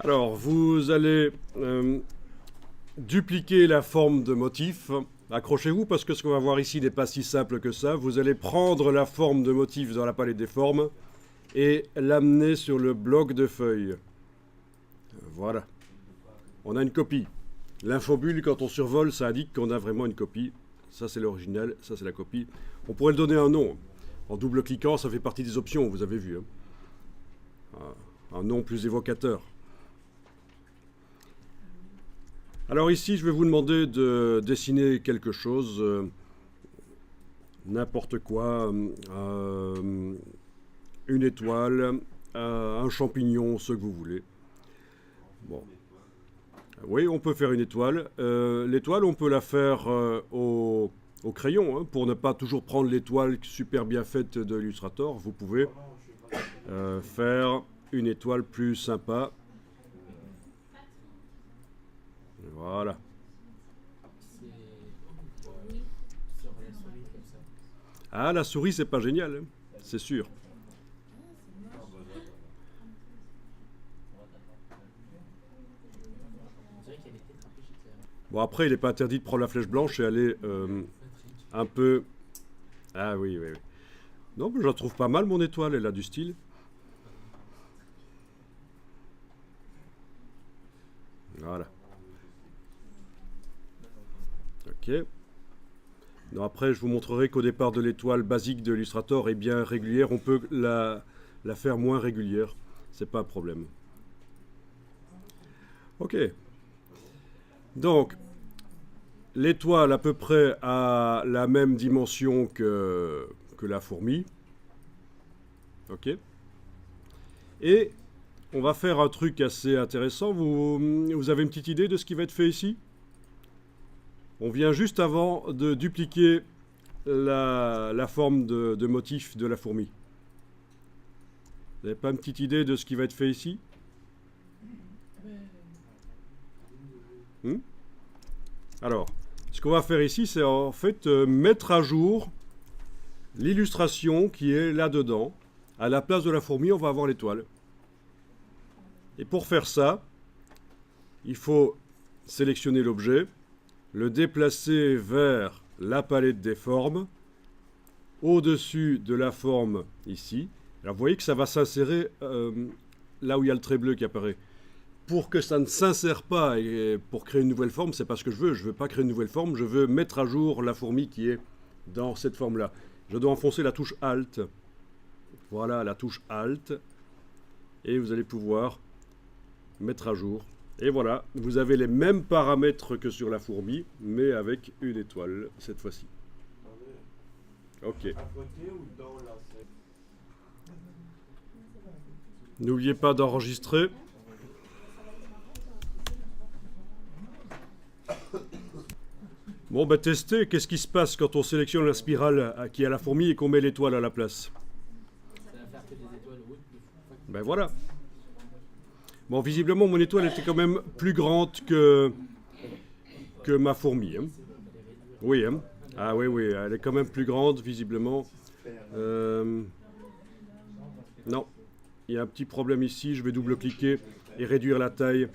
Alors, vous allez dupliquer la forme de motif. Accrochez-vous parce que ce qu'on va voir ici n'est pas si simple que ça. Vous allez prendre la forme de motif dans la palette des formes et l'amener sur le bloc de feuilles. Voilà. On a une copie. L'infobule, quand on survole, ça indique qu'on a vraiment une copie. Ça, c'est l'original, ça, c'est la copie. On pourrait le donner un nom. En double-cliquant, ça fait partie des options, vous avez vu. Hein. Un nom plus évocateur. Alors ici, je vais vous demander de dessiner quelque chose, n'importe quoi, une étoile, un champignon, ce que vous voulez. Bon. Oui, on peut faire une étoile. L'étoile, on peut la faire au crayon, hein, pour ne pas toujours prendre l'étoile super bien faite de Illustrator. Vous pouvez faire une étoile plus sympa. Voilà. Ah, la souris, c'est pas génial, hein, c'est sûr. Bon, après, il n'est pas interdit de prendre la flèche blanche et aller un peu... Ah oui, oui, oui. Non, mais je la trouve pas mal, mon étoile, elle a du style. Voilà. Ok. Non, après, je vous montrerai qu'au départ de l'étoile basique de Illustrator est bien régulière. On peut la faire moins régulière. C'est pas un problème. Ok. Donc, l'étoile à peu près a la même dimension que la fourmi. Ok. Et on va faire un truc assez intéressant. Vous avez une petite idée de ce qui va être fait ici ? On vient juste avant de dupliquer la forme de motif de la fourmi. Vous n'avez pas une petite idée de ce qui va être fait ici ? Alors, ce qu'on va faire ici, c'est en fait mettre à jour l'illustration qui est là-dedans. À la place de la fourmi, on va avoir l'étoile. Et pour faire ça, il faut sélectionner l'objet, le déplacer vers la palette des formes, au-dessus de la forme ici. Alors vous voyez que ça va s'insérer là où il y a le trait bleu qui apparaît. Pour que ça ne s'insère pas et pour créer une nouvelle forme, c'est pas ce que je veux. Je veux pas créer une nouvelle forme, je veux mettre à jour la fourmi qui est dans cette forme-là. Je dois enfoncer la touche Alt. Voilà, la touche Alt. Et vous allez pouvoir mettre à jour. Et voilà, vous avez les mêmes paramètres que sur la fourmi, mais avec une étoile cette fois-ci. Ok. N'oubliez pas d'enregistrer. Bon, ben testez, qu'est-ce qui se passe quand on sélectionne la spirale qui est à la fourmi et qu'on met l'étoile à la place? Ben voilà. Bon, visiblement, mon étoile était quand même plus grande que ma fourmi. Hein. Oui, hein. Ah oui, oui, elle est quand même plus grande, visiblement. Non, il y a un petit problème ici. Je vais double-cliquer et réduire la taille.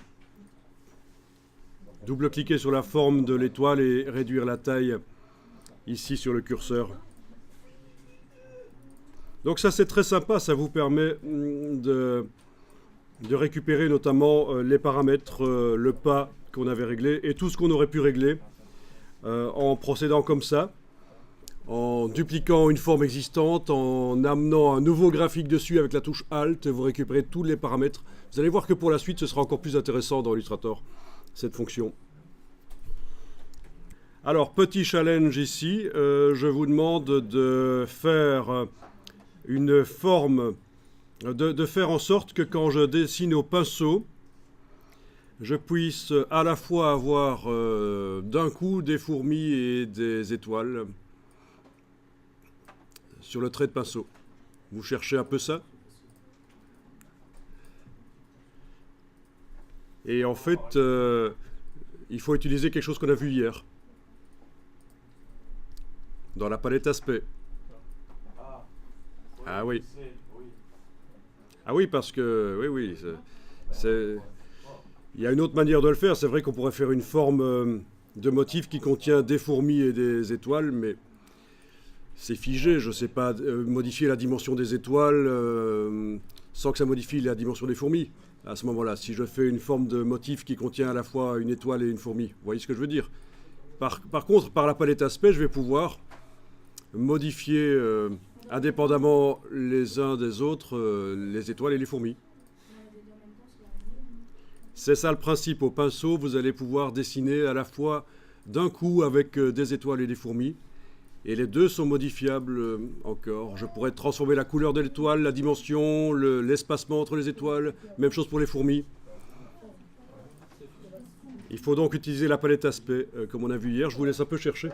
Double-cliquer sur la forme de l'étoile et réduire la taille ici sur le curseur. Donc ça, c'est très sympa. Ça vous permet de récupérer notamment les paramètres, le pas qu'on avait réglé et tout ce qu'on aurait pu régler en procédant comme ça, en dupliquant une forme existante, en amenant un nouveau graphique dessus avec la touche Alt, vous récupérez tous les paramètres. Vous allez voir que pour la suite, ce sera encore plus intéressant dans Illustrator, cette fonction. Alors, petit challenge ici, je vous demande de faire une forme, de faire en sorte que quand je dessine au pinceau, je puisse à la fois avoir d'un coup des fourmis et des étoiles sur le trait de pinceau. Vous cherchez un peu ça? Et en fait, il faut utiliser quelque chose qu'on a vu hier, dans la palette aspect. Ah oui. Ah oui, parce que, oui, oui, c'est... Il y a une autre manière de le faire. C'est vrai qu'on pourrait faire une forme de motif qui contient des fourmis et des étoiles, mais c'est figé. Je ne sais pas modifier la dimension des étoiles sans que ça modifie la dimension des fourmis. À ce moment-là, si je fais une forme de motif qui contient à la fois une étoile et une fourmi, vous voyez ce que je veux dire? Par contre, par la palette aspect, je vais pouvoir modifier indépendamment les uns des autres les étoiles et les fourmis. C'est ça le principe. Au pinceau, vous allez pouvoir dessiner à la fois d'un coup avec des étoiles et des fourmis. Et les deux sont modifiables encore. Je pourrais transformer la couleur de l'étoile, la dimension, l'espacement entre les étoiles. Même chose pour les fourmis. Il faut donc utiliser la palette aspect, comme on a vu hier. Je vous laisse un peu chercher.